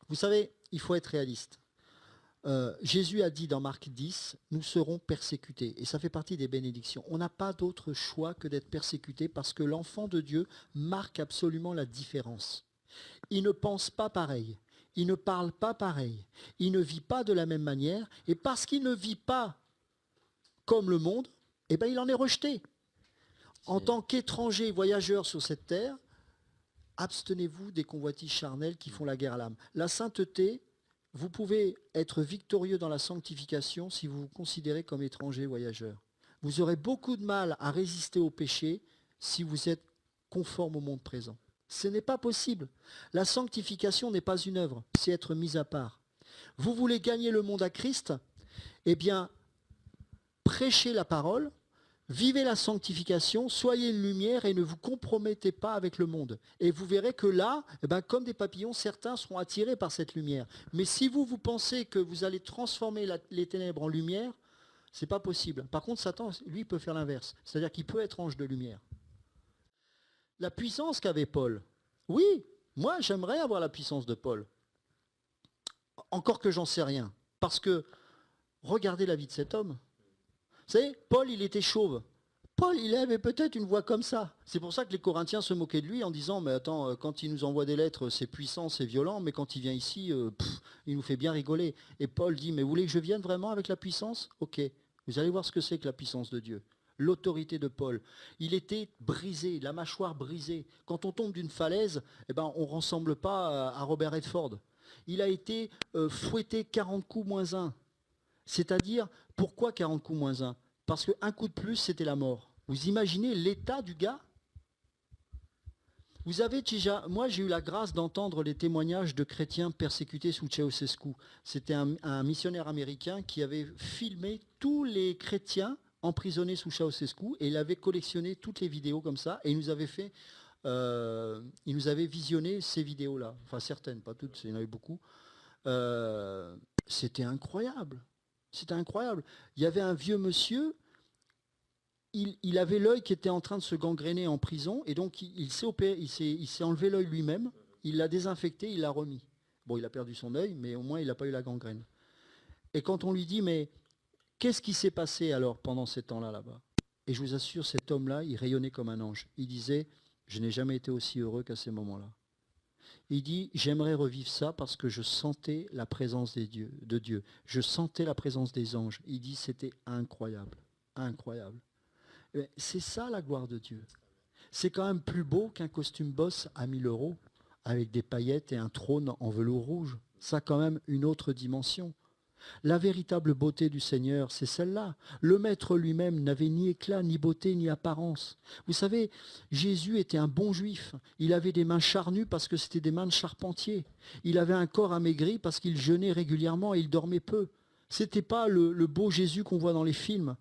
Vous savez, il faut être réaliste. Jésus a dit dans Marc 10, nous serons persécutés. Et ça fait partie des bénédictions. On n'a pas d'autre choix que d'être persécuté parce que l'enfant de Dieu marque absolument la différence. Il ne pense pas pareil. Il ne parle pas pareil. Il ne vit pas de la même manière. Et parce qu'il ne vit pas comme le monde, eh ben, il en est rejeté. En tant qu'étranger voyageur sur cette terre, abstenez-vous des convoitises charnelles qui font la guerre à l'âme. La sainteté, vous pouvez être victorieux dans la sanctification si vous vous considérez comme étranger voyageur. Vous aurez beaucoup de mal à résister au péché si vous êtes conforme au monde présent. Ce n'est pas possible. La sanctification n'est pas une œuvre, c'est être mis à part. Vous voulez gagner le monde à Christ? Eh bien, prêchez la parole, vivez la sanctification, soyez une lumière et ne vous compromettez pas avec le monde. Et vous verrez que là, comme des papillons, certains seront attirés par cette lumière. Mais si vous pensez que vous allez transformer les ténèbres en lumière, ce n'est pas possible. Par contre, Satan, lui, peut faire l'inverse. C'est-à-dire qu'il peut être ange de lumière. La puissance qu'avait Paul, oui, moi j'aimerais avoir la puissance de Paul. Encore que j'en sais rien. Parce que, regardez la vie de cet homme. Vous savez, Paul, il était chauve. Paul, il avait peut-être une voix comme ça. C'est pour ça que les Corinthiens se moquaient de lui en disant, mais attends, quand il nous envoie des lettres, c'est puissant, c'est violent, mais quand il vient ici, il nous fait bien rigoler. Et Paul dit, mais vous voulez que je vienne vraiment avec la puissance? Ok, vous allez voir ce que c'est que la puissance de Dieu. L'autorité de Paul. Il était brisé, la mâchoire brisée. Quand on tombe d'une falaise, on ne ressemble pas à Robert Redford. Il a été fouetté 40 coups moins 1. C'est-à-dire, pourquoi 40 coups moins 1? Parce qu'un coup de plus, c'était la mort. Vous imaginez l'état du gars? Vous avez déjà, moi j'ai eu la grâce d'entendre les témoignages de chrétiens persécutés sous Ceausescu. C'était un missionnaire américain qui avait filmé tous les chrétiens emprisonnés sous Ceausescu et il avait collectionné toutes les vidéos comme ça et il nous avait visionné ces vidéos-là. Enfin certaines, pas toutes, il y en avait beaucoup. C'était incroyable. C'était incroyable. Il y avait un vieux monsieur, il avait l'œil qui était en train de se gangréner en prison, et donc il s'est enlevé l'œil lui-même, il l'a désinfecté, il l'a remis. Bon, il a perdu son œil, mais au moins il n'a pas eu la gangrène. Et quand on lui dit, mais qu'est-ce qui s'est passé alors pendant ces temps-là là-bas? Et je vous assure, cet homme-là, il rayonnait comme un ange. Il disait, je n'ai jamais été aussi heureux qu'à ces moments-là. Il dit, j'aimerais revivre ça parce que je sentais la présence de Dieu. Je sentais la présence des anges. Il dit, c'était incroyable, incroyable. C'est ça la gloire de Dieu. C'est quand même plus beau qu'un costume boss à 1000 € avec des paillettes et un trône en velours rouge. Ça a quand même une autre dimension. La véritable beauté du Seigneur, c'est celle-là. Le Maître lui-même n'avait ni éclat, ni beauté, ni apparence. Vous savez, Jésus était un bon juif. Il avait des mains charnues parce que c'était des mains de charpentier. Il avait un corps amaigri parce qu'il jeûnait régulièrement et il dormait peu. C'était pas le beau Jésus qu'on voit dans les films.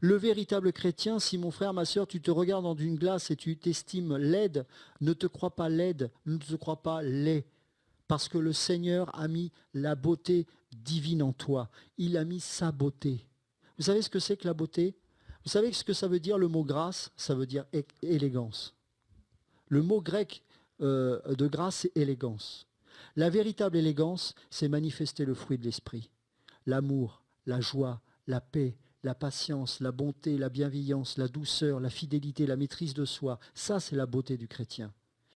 Le véritable chrétien, si mon frère, ma soeur, tu te regardes dans une glace et tu t'estimes laide, ne te crois pas laide, ne te crois pas laid. Parce que le Seigneur a mis la beauté divine en toi. Il a mis sa beauté. Vous savez ce que c'est que la beauté? Vous savez ce que ça veut dire le mot grâce? Ça veut dire élégance. Le mot grec de grâce, c'est élégance. La véritable élégance, c'est manifester le fruit de l'esprit. L'amour, la joie, la paix, la patience, la bonté, la bienveillance, la douceur, la fidélité, la maîtrise de soi. Ça, c'est la beauté du chrétien.